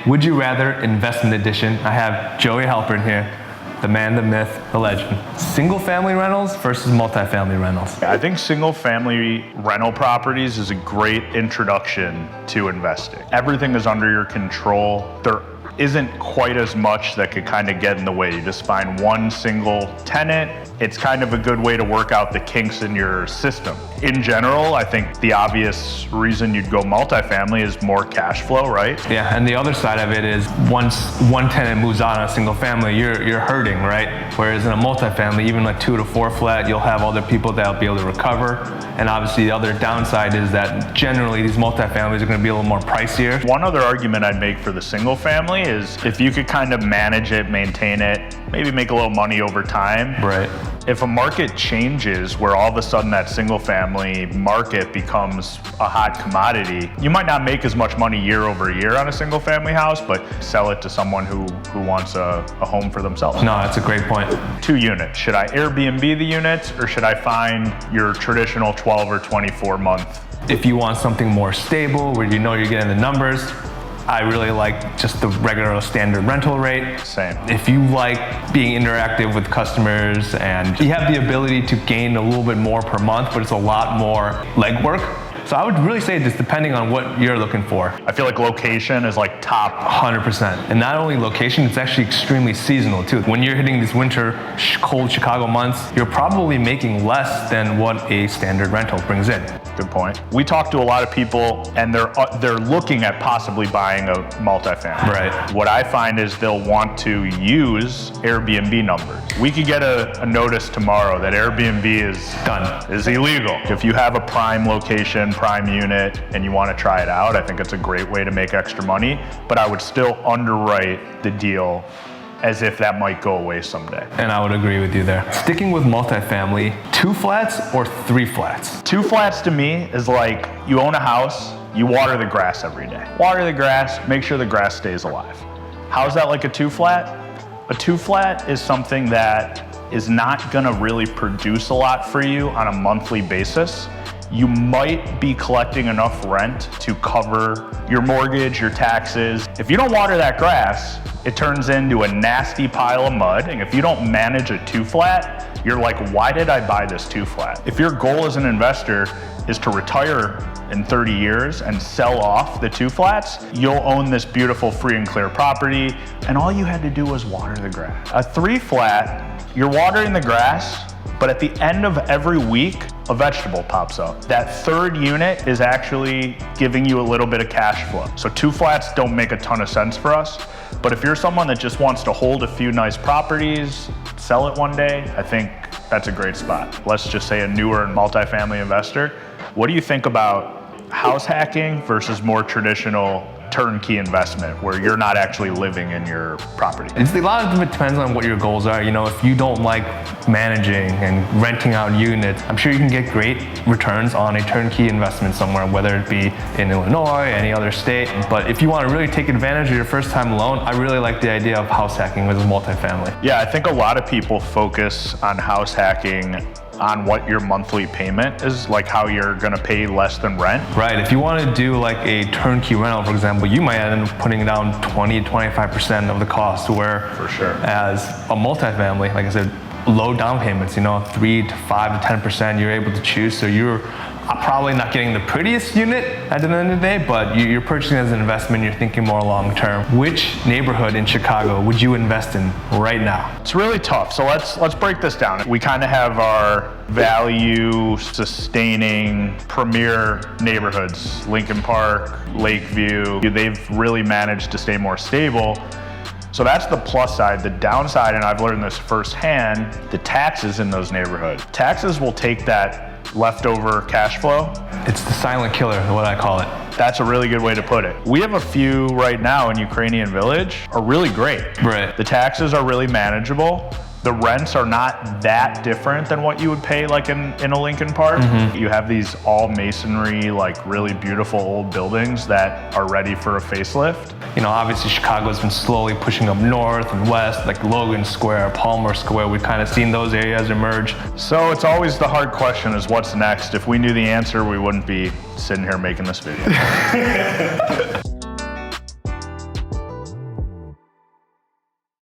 Would You Rather Investment Edition. I have Joey Halpern here, the man, the myth, the legend. Single family rentals versus multifamily rentals. I think single family rental properties is a great introduction to investing. Everything is under your control. There isn't quite as much that could kind of get in the way. You just find one single tenant. It's kind of a good way to work out the kinks in your system. In general, I think the obvious reason you'd go multifamily is more cash flow, right? Yeah, and the other side of it is once one tenant moves out on a single family, you're hurting, right? Whereas in a multifamily, even like 2 to 4 flat, you'll have other people that'll be able to recover. And obviously the other downside is that generally these multifamilies are going to be a little more pricier. One other argument I'd make for the single family is if you could kind of manage it, maintain it, maybe make a little money over time. Right. If a market changes where all of a sudden that single family market becomes a hot commodity, you might not make as much money year over year on a single family house, but sell it to someone who wants a home for themselves. No, that's a great point. 2 units. Should I Airbnb the units or should I find your traditional 12 or 24 month? If you want something more stable where you know you're getting the numbers, I really like just the regular standard rental rate. Same. If you like being interactive with customers and you have the ability to gain a little bit more per month, but it's a lot more legwork. So I would really say just depending on what you're looking for. I feel like location is like top. 100%. And not only location, it's actually extremely seasonal too. When you're hitting these winter, cold Chicago months, you're probably making less than what a standard rental brings in. Good point. We talk to a lot of people and they're looking at possibly buying a multifamily. Right. What I find is they'll want to use Airbnb numbers. We could get a notice tomorrow that Airbnb is illegal. If you have a prime location, prime unit, and you want to try it out, I think it's a great way to make extra money, but I would still underwrite the deal as if that might go away someday. And I would agree with you there. Sticking with multifamily, 2 flats or 3 flats? 2 flats to me is like you own a house, you water the grass every day. Water the grass, make sure the grass stays alive. How's that like a 2 flat? A 2 flat is something that is not gonna really produce a lot for you on a monthly basis. You might be collecting enough rent to cover your mortgage, your taxes. If you don't water that grass, it turns into a nasty pile of mud. And if you don't manage a 2 flat, you're like, why did I buy this 2 flat? If your goal as an investor is to retire in 30 years and sell off the 2 flats, you'll own this beautiful free and clear property. And all you had to do was water the grass. A 3 flat, you're watering the grass, but at the end of every week, a vegetable pops up. That 3rd unit is actually giving you a little bit of cash flow. So 2 flats don't make a ton of sense for us, but if you're someone that just wants to hold a few nice properties, sell it one day, I think that's a great spot. Let's just say a newer multifamily investor. What do you think about house hacking versus more traditional turnkey investment where you're not actually living in your property? A lot of it depends on what your goals are. You know, if you don't like managing and renting out units, I'm sure you can get great returns on a turnkey investment somewhere, whether it be in Illinois, any other state. But if you want to really take advantage of your first time loan, I really like the idea of house hacking with multifamily. Yeah, I think a lot of people focus on house hacking on what your monthly payment is, like how you're gonna pay less than rent. Right, if you want to do like a turnkey rental, for example, you might end up putting down 20 to 25% of the cost, where for sure, as a multifamily, like I said, low down payments, 3 to 5 to 10% you're able to choose. So you're probably not getting the prettiest unit at the end of the day, but you're purchasing as an investment, you're thinking more long term. Which neighborhood in Chicago would you invest in right now? It's really tough. So let's break this down. We kind of have our value sustaining premier neighborhoods, Lincoln Park, Lakeview. They've really managed to stay more stable. So that's the plus side. The downside, and I've learned this firsthand, the taxes in those neighborhoods. Taxes will take that leftover cash flow. It's the silent killer, what I call it. That's a really good way to put it. We have a few right now in Ukrainian Village are really great. Right. The taxes are really manageable. The rents are not that different than what you would pay like in a Lincoln Park. Mm-hmm. You have these all masonry, like really beautiful old buildings that are ready for a facelift. Obviously Chicago's been slowly pushing up north and west, like Logan Square, Palmer Square. We've kind of seen those areas emerge. So it's always the hard question is what's next? If we knew the answer, we wouldn't be sitting here making this video.